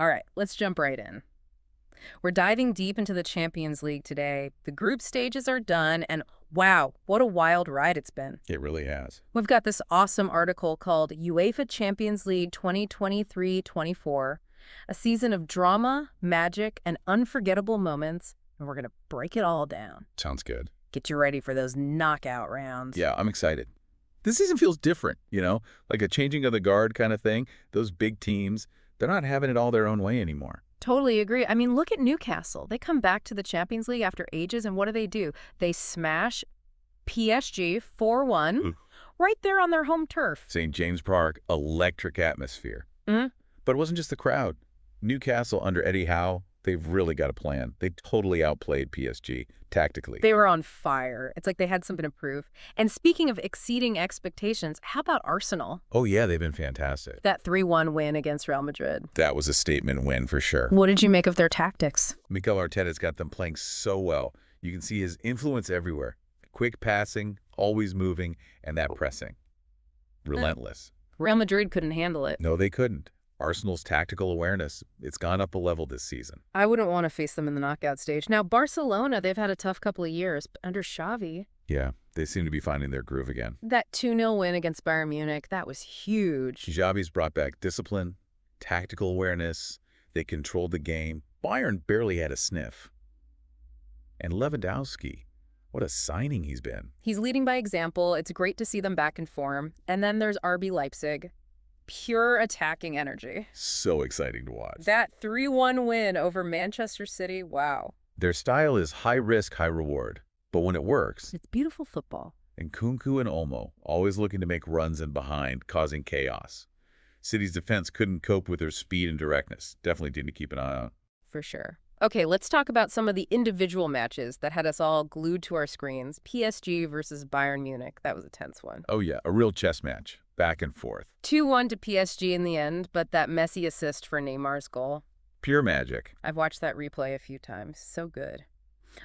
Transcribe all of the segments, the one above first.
All right, let's jump right in. We're diving deep into the Champions League today. The group stages are done, and wow, what a wild ride it's been. It really has. We've got this awesome article called UEFA Champions League 2023-24, a season of drama, magic, and unforgettable moments, and we're going to break it all down. Sounds good. Get you ready for those knockout rounds. Yeah, I'm excited. This season feels different, like a changing of the guard kind of thing. Those big teams, they're not having it all their own way anymore. Totally agree. I mean, look at Newcastle. They come back to the Champions League after ages, and what do? They smash PSG 4-1 right there on their home turf. St. James Park, electric atmosphere. Mm-hmm. But it wasn't just the crowd. Newcastle under Eddie Howe, they've really got a plan. They totally outplayed PSG tactically. They were on fire. It's like they had something to prove. And speaking of exceeding expectations, how about Arsenal? Oh, yeah, they've been fantastic. That 3-1 win against Real Madrid. That was a statement win for sure. What did you make of their tactics? Mikel Arteta's got them playing so well. You can see his influence everywhere. Quick passing, always moving, and that pressing. Relentless. Real Madrid couldn't handle it. No, they couldn't. Arsenal's tactical awareness, it's gone up a level this season. I wouldn't want to face them in the knockout stage. Now, Barcelona, they've had a tough couple of years, but under Xavi. Yeah, they seem to be finding their groove again. That 2-0 win against Bayern Munich, that was huge. Xavi's brought back discipline, tactical awareness. They controlled the game. Bayern barely had a sniff. And Lewandowski, what a signing he's been. He's leading by example. It's great to see them back in form. And then there's RB Leipzig. Pure attacking energy. So exciting to watch. That 3-1 win over Manchester City, wow. Their style is high risk, high reward. But when it works... It's beautiful football. And Nkunku and Olmo, always looking to make runs in behind, causing chaos. City's defense couldn't cope with their speed and directness. Definitely need to keep an eye on. For sure. Okay, let's talk about some of the individual matches that had us all glued to our screens. PSG versus Bayern Munich. That was a tense one. Oh, yeah, a real chess match. Back and forth. 2-1 to PSG in the end, but that messy assist for Neymar's goal. Pure magic. I've watched that replay a few times. So good.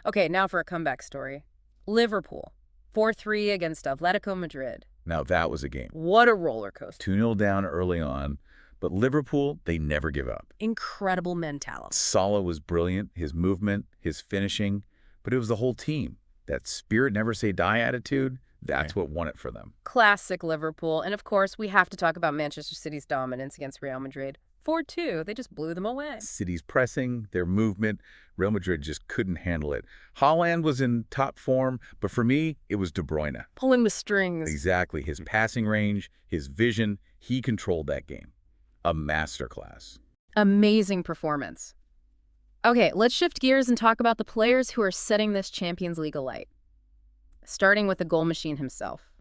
Okay, now for a comeback story. Liverpool, 4-3 against Atletico Madrid. Now that was a game. What a roller coaster. 2-0 down early on, but Liverpool, they never give up. Incredible mentality. Salah was brilliant, his movement, his finishing, but it was the whole team. That spirit never say die attitude, that's what won it for them. Classic Liverpool. And of course, we have to talk about Manchester City's dominance against Real Madrid. 4-2, they just blew them away. City's pressing, their movement, Real Madrid just couldn't handle it. Haaland was in top form, but for me, it was De Bruyne. Pulling the strings. Exactly. His passing range, his vision, he controlled that game. A masterclass. Amazing performance. Okay, let's shift gears and talk about the players who are setting this Champions League alight. Starting with the goal machine himself,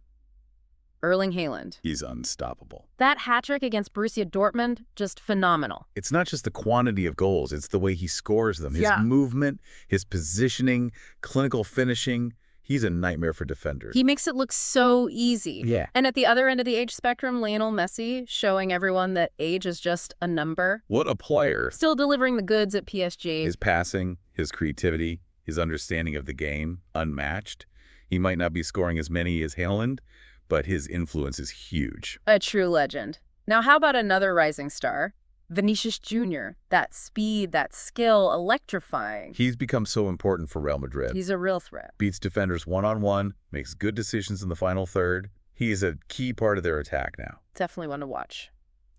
Erling Haaland. He's unstoppable. That hat-trick against Borussia Dortmund, just phenomenal. It's not just the quantity of goals, it's the way he scores them. His movement, his positioning, clinical finishing. He's a nightmare for defenders. He makes it look so easy. Yeah. And at the other end of the age spectrum, Lionel Messi, showing everyone that age is just a number. What a player. Still delivering the goods at PSG. His passing, his creativity, his understanding of the game, unmatched. He might not be scoring as many as Haaland, but his influence is huge. A true legend. Now, how about another rising star? Vinicius Jr. That speed, that skill, electrifying. He's become so important for Real Madrid. He's a real threat. Beats defenders one-on-one, makes good decisions in the final third. He is a key part of their attack now. Definitely one to watch.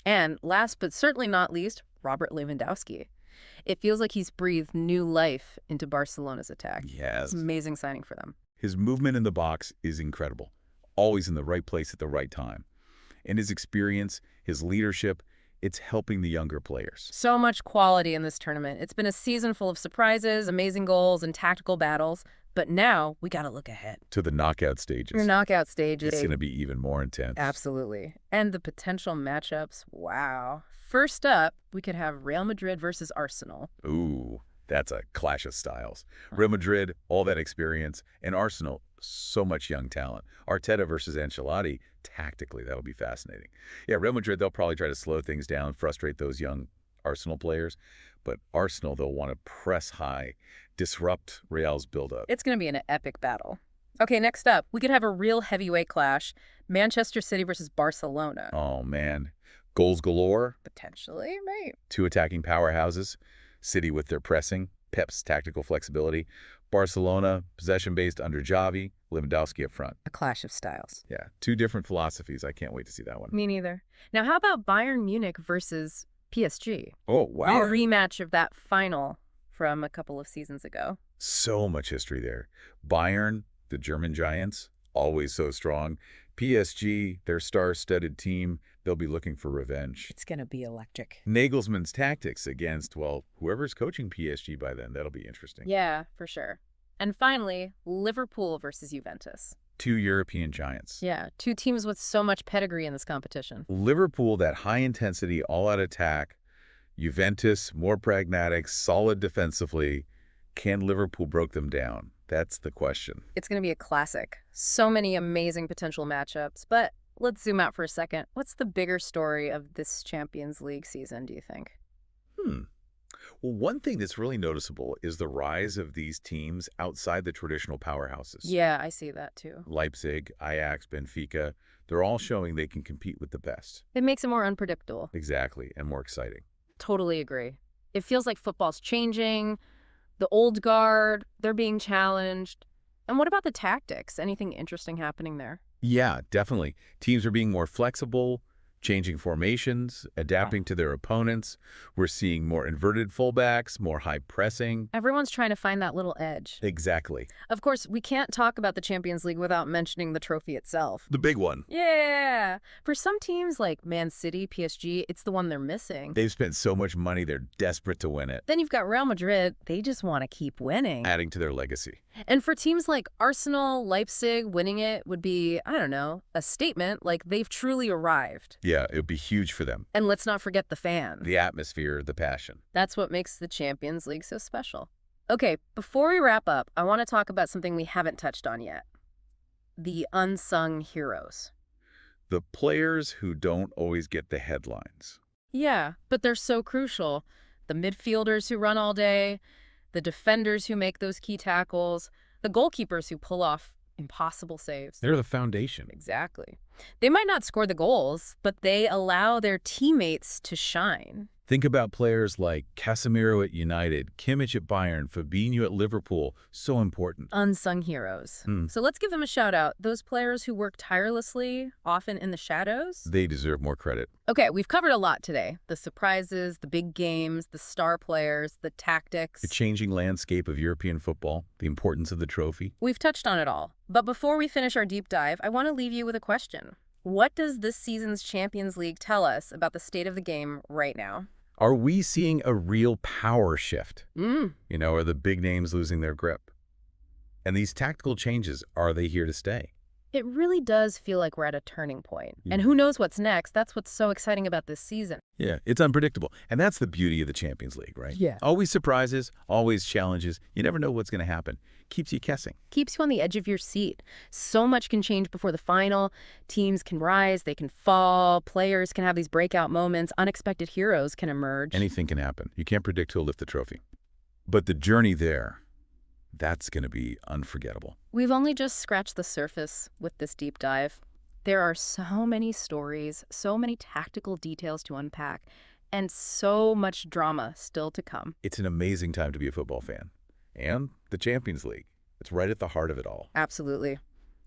And last but certainly not least, Robert Lewandowski. It feels like he's breathed new life into Barcelona's attack. Yes. It's an amazing signing for them. His movement in the box is incredible. Always in the right place at the right time. And his experience, his leadership, it's helping the younger players. So much quality in this tournament. It's been a season full of surprises, amazing goals, and tactical battles. But now we got to look ahead. To the knockout stages. Your knockout stages. It's going to be even more intense. Absolutely. And the potential matchups, wow. First up, we could have Real Madrid versus Arsenal. Ooh, that's a clash of styles. Real Madrid, all that experience, and Arsenal, so much young talent. Arteta versus Ancelotti, tactically, that'll be fascinating. Yeah, Real Madrid, they'll probably try to slow things down, frustrate those young Arsenal players. But Arsenal, they'll want to press high, disrupt Real's buildup. It's going to be an epic battle. Okay, next up, we could have a real heavyweight clash. Manchester City versus Barcelona. Oh, man. Goals galore, Potentially, right. two attacking powerhouses, City with their pressing, Pep's tactical flexibility, Barcelona, possession-based under Xavi, Lewandowski up front. A clash of styles. Yeah, two different philosophies. I can't wait to see that one. Me neither. Now, how about Bayern Munich versus PSG? Oh, A wow. rematch of that final from a couple of seasons ago. So much history there. Bayern, the German giants, always so strong. PSG, their star-studded team, they'll be looking for revenge. It's going to be electric. Nagelsmann's tactics against, well, whoever's coaching PSG by then, that'll be interesting. Yeah, for sure. And finally, Liverpool versus Juventus. Two European giants. Yeah, two teams with so much pedigree in this competition. Liverpool, that high-intensity, all-out attack. Juventus, more pragmatic, solid defensively. Can Liverpool break them down? That's the question. It's going to be a classic. So many amazing potential matchups. But let's zoom out for a second. What's the bigger story of this Champions League season, do you think? Well, one thing that's really noticeable is the rise of these teams outside the traditional powerhouses. Yeah, I see that too. Leipzig, Ajax, Benfica, they're all showing they can compete with the best. It makes it more unpredictable. Exactly, and more exciting. Totally agree. It feels like football's changing. The old guard, they're being challenged. And what about the tactics? Anything interesting happening there? Yeah, definitely. Teams are being more flexible, changing formations, adapting to their opponents. We're seeing more inverted fullbacks, more high pressing. Everyone's trying to find that little edge. Exactly. Of course, we can't talk about the Champions League without mentioning the trophy itself. The big one. Yeah. For some teams like Man City, PSG, it's the one they're missing. They've spent so much money, they're desperate to win it, Then you've got Real Madrid. They just want to keep winning. adding to their legacy. And for teams like Arsenal, Leipzig, winning it would be, I don't know, a statement like they've truly arrived. Yeah, it would be huge for them. And let's not forget the fans. The atmosphere, the passion. That's what makes the Champions League so special. Okay, before we wrap up, I want to talk about something we haven't touched on yet. The unsung heroes. The players who don't always get the headlines. Yeah, but they're so crucial. The midfielders who run all day, the defenders who make those key tackles, the goalkeepers who pull off impossible saves. They're the foundation. Exactly. They might not score the goals, but they allow their teammates to shine. Think about players like Casemiro at United, Kimmich at Bayern, Fabinho at Liverpool. So important. Unsung heroes. So let's give them a shout out. Those players who work tirelessly, often in the shadows. They deserve more credit. Okay, we've covered a lot today. The surprises, the big games, the star players, the tactics. The changing landscape of European football, the importance of the trophy. We've touched on it all. But before we finish our deep dive, I want to leave you with a question. What does this season's Champions League tell us about the state of the game right now? Are we seeing a real power shift? Mm. Are the big names losing their grip? And these tactical changes, are they here to stay? It really does feel like we're at a turning point. And who knows what's next? That's what's so exciting about this season. Yeah, it's unpredictable. And that's the beauty of the Champions League, right? Yeah. Always surprises, always challenges. You never know what's going to happen. Keeps you guessing. Keeps you on the edge of your seat. So much can change before the final. Teams can rise, they can fall. Players can have these breakout moments. Unexpected heroes can emerge. Anything can happen. You can't predict who'll lift the trophy. But the journey there, that's going to be unforgettable. We've only just scratched the surface with this deep dive. There are so many stories, so many tactical details to unpack, and so much drama still to come. It's an amazing time to be a football fan. And the Champions League. It's right at the heart of it all. Absolutely.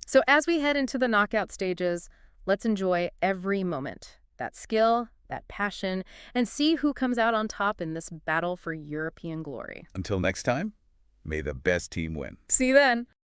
So as we head into the knockout stages, let's enjoy every moment. That skill, that passion, and see who comes out on top in this battle for European glory. Until next time, may the best team win. See you then.